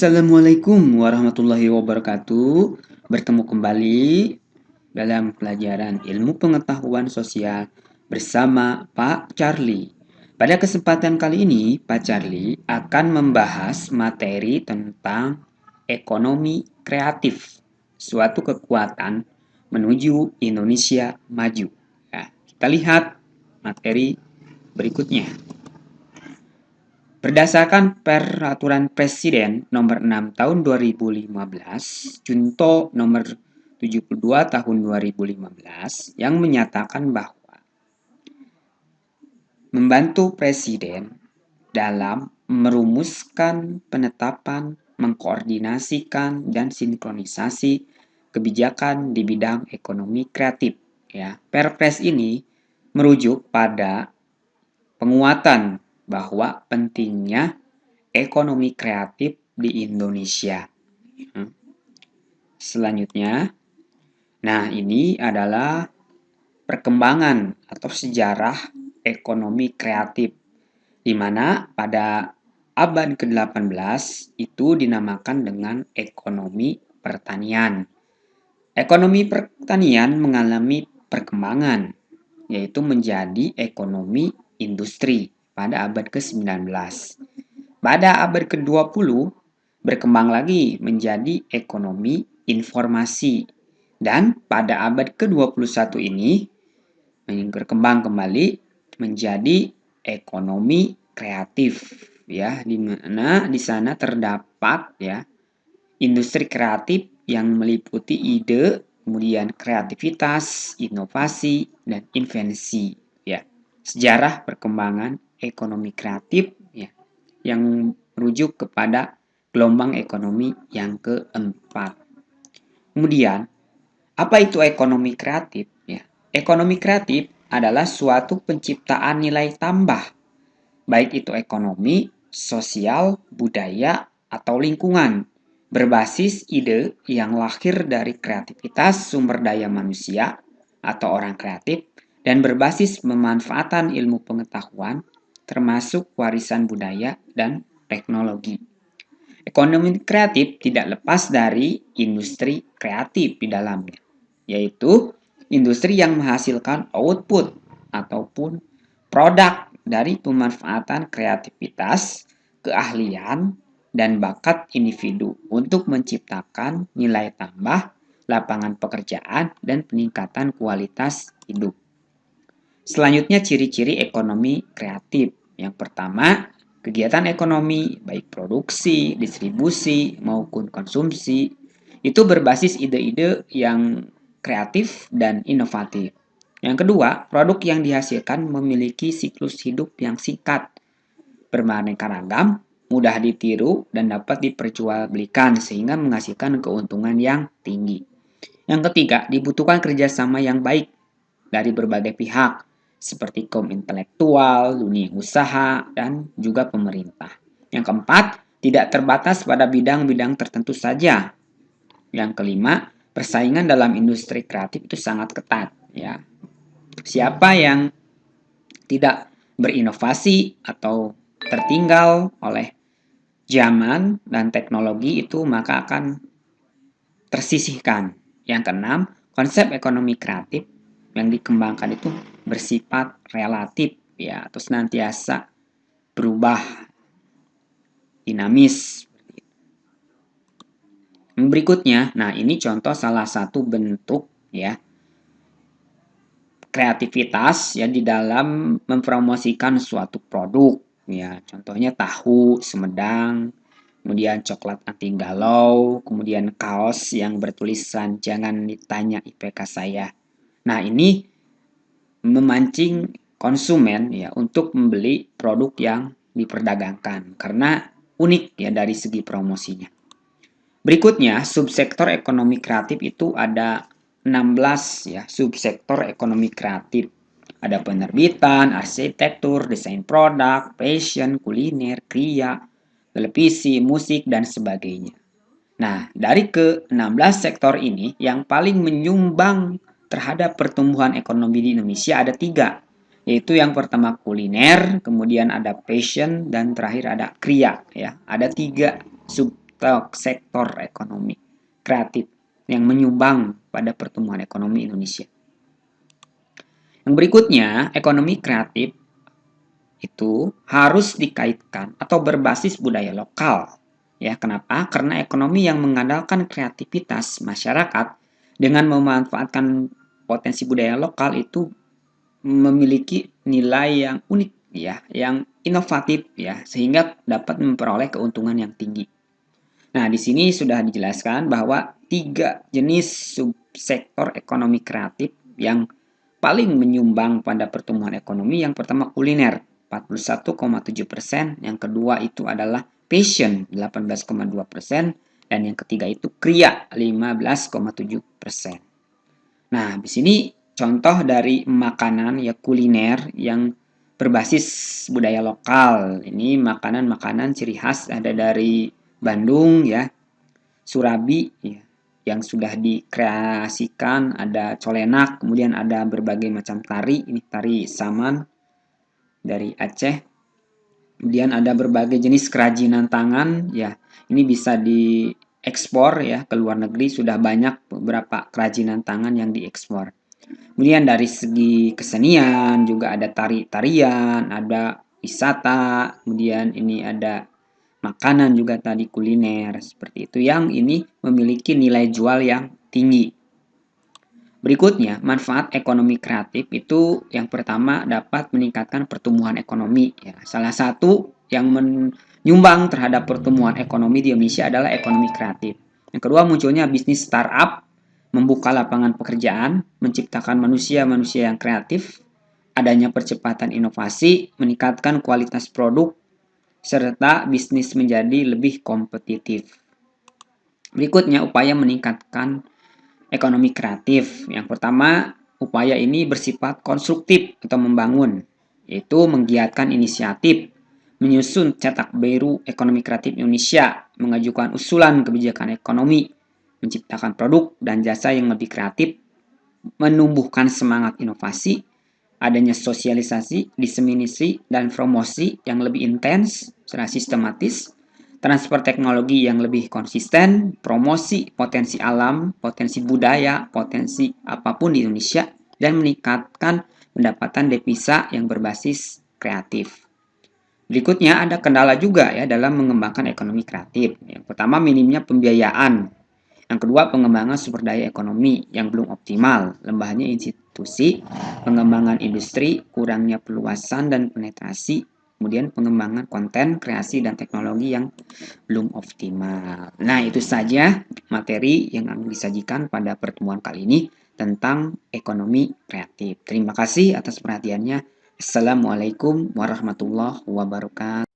Assalamualaikum warahmatullahi wabarakatuh. Bertemu kembali dalam pelajaran ilmu pengetahuan sosial bersama Pak Charlie. Pada kesempatan kali ini, Pak Charlie akan membahas materi tentang ekonomi kreatif, suatu kekuatan menuju Indonesia maju. Nah, kita lihat materi berikutnya. Berdasarkan Peraturan Presiden Nomor 6 Tahun 2015, Junto Nomor 72 Tahun 2015 yang menyatakan bahwa membantu Presiden dalam merumuskan penetapan, mengkoordinasikan dan sinkronisasi kebijakan di bidang ekonomi kreatif. Ya, Perpres ini merujuk pada penguatan bahwa pentingnya ekonomi kreatif di Indonesia. Selanjutnya, nah ini adalah perkembangan atau sejarah ekonomi kreatif, di mana pada abad ke-18 itu dinamakan dengan ekonomi pertanian. Ekonomi pertanian mengalami perkembangan, yaitu menjadi ekonomi industri pada abad ke-19. Pada abad ke-20 berkembang lagi menjadi ekonomi informasi. Dan pada abad ke-21 ini berkembang kembali menjadi ekonomi kreatif, ya, di mana di sana terdapat ya industri kreatif yang meliputi ide, kemudian kreativitas, inovasi, dan invensi. Ya, sejarah perkembangan ekonomi kreatif ya, yang merujuk kepada gelombang ekonomi yang keempat. Kemudian, apa itu ekonomi kreatif? Ya, ekonomi kreatif adalah suatu penciptaan nilai tambah, baik itu ekonomi, sosial, budaya, atau lingkungan, berbasis ide yang lahir dari kreativitas sumber daya manusia atau orang kreatif dan berbasis pemanfaatan ilmu pengetahuan termasuk warisan budaya dan teknologi. Ekonomi kreatif tidak lepas dari industri kreatif di dalamnya, yaitu industri yang menghasilkan output ataupun produk dari pemanfaatan kreativitas, keahlian, dan bakat individu untuk menciptakan nilai tambah, lapangan pekerjaan, dan peningkatan kualitas hidup. Selanjutnya ciri-ciri ekonomi kreatif. Yang pertama, kegiatan ekonomi baik produksi, distribusi, maupun konsumsi itu berbasis ide-ide yang kreatif dan inovatif. Yang kedua, produk yang dihasilkan memiliki siklus hidup yang singkat, beraneka ragam, mudah ditiru, dan dapat diperjualbelikan sehingga menghasilkan keuntungan yang tinggi. Yang ketiga, dibutuhkan kerjasama yang baik dari berbagai pihak, seperti kaum intelektual, dunia usaha, dan juga pemerintah. Yang keempat, tidak terbatas pada bidang-bidang tertentu saja. Yang kelima, persaingan dalam industri kreatif itu sangat ketat. Ya, siapa yang tidak berinovasi atau tertinggal oleh zaman dan teknologi itu maka akan tersisihkan. Yang keenam, konsep ekonomi kreatif yang dikembangkan itu bersifat relatif ya atau senantiasa berubah, dinamis. Berikutnya, nah ini contoh salah satu bentuk ya kreativitas ya di dalam mempromosikan suatu produk ya. Contohnya tahu Sumedang, kemudian coklat anti galau, kemudian kaos yang bertulisan jangan ditanya IPK saya. Nah, ini memancing konsumen ya untuk membeli produk yang diperdagangkan karena unik ya dari segi promosinya. Berikutnya, subsektor ekonomi kreatif itu ada 16 ya, subsektor ekonomi kreatif. Ada penerbitan, arsitektur, desain produk, fashion, kuliner, kriya, televisi, musik, dan sebagainya. Nah, dari ke-16 sektor ini, yang paling menyumbang terhadap pertumbuhan ekonomi di Indonesia ada 3, yaitu yang pertama kuliner, kemudian ada fashion, dan terakhir ada kriya. Ya. Ada 3 sub sektor ekonomi kreatif yang menyumbang pada pertumbuhan ekonomi Indonesia. Yang berikutnya, ekonomi kreatif itu harus dikaitkan atau berbasis budaya lokal. Ya, kenapa? Karena ekonomi yang mengandalkan kreativitas masyarakat dengan memanfaatkan potensi budaya lokal itu memiliki nilai yang unik ya, yang inovatif ya, sehingga dapat memperoleh keuntungan yang tinggi. Nah, di sini sudah dijelaskan bahwa 3 jenis subsektor ekonomi kreatif yang paling menyumbang pada pertumbuhan ekonomi. Yang pertama kuliner 41,7%, yang kedua itu adalah fashion 18,2%, dan yang ketiga itu kriya 15,7%. Nah, di sini contoh dari makanan ya kuliner yang berbasis budaya lokal. Ini makanan-makanan ciri khas ada dari Bandung ya, Surabi ya, yang sudah dikreasikan, ada colenak, kemudian ada berbagai macam tari, ini tari saman dari Aceh. Kemudian ada berbagai jenis kerajinan tangan ya. Ini bisa diekspor ya ke luar negeri, sudah banyak beberapa kerajinan tangan yang diekspor. Kemudian dari segi kesenian juga ada tari-tarian, ada wisata, kemudian ini ada makanan juga tadi kuliner seperti itu yang ini memiliki nilai jual yang tinggi. Berikutnya, manfaat ekonomi kreatif itu yang pertama dapat meningkatkan pertumbuhan ekonomi. Ya. Salah satu yang menyumbang terhadap pertumbuhan ekonomi di Indonesia adalah ekonomi kreatif. Yang kedua, munculnya bisnis startup, membuka lapangan pekerjaan, menciptakan manusia-manusia yang kreatif, adanya percepatan inovasi, meningkatkan kualitas produk, serta bisnis menjadi lebih kompetitif. Berikutnya, upaya meningkatkan ekonomi kreatif. Yang pertama, upaya ini bersifat konstruktif atau membangun, yaitu menggiatkan inisiatif, menyusun cetak biru ekonomi kreatif Indonesia, mengajukan usulan kebijakan ekonomi, menciptakan produk dan jasa yang lebih kreatif, menumbuhkan semangat inovasi, adanya sosialisasi, diseminasi, dan promosi yang lebih intens secara sistematis, transfer teknologi yang lebih konsisten, promosi potensi alam, potensi budaya, potensi apapun di Indonesia, dan meningkatkan pendapatan devisa yang berbasis kreatif. Berikutnya ada kendala juga ya dalam mengembangkan ekonomi kreatif. Yang pertama minimnya pembiayaan. Yang kedua pengembangan sumber daya ekonomi yang belum optimal, lembahnya institusi, pengembangan industri, kurangnya perluasan dan penetrasi, kemudian pengembangan konten, kreasi, dan teknologi yang belum optimal. Nah, itu saja materi yang akan disajikan pada pertemuan kali ini tentang ekonomi kreatif. Terima kasih atas perhatiannya. Assalamualaikum warahmatullahi wabarakatuh.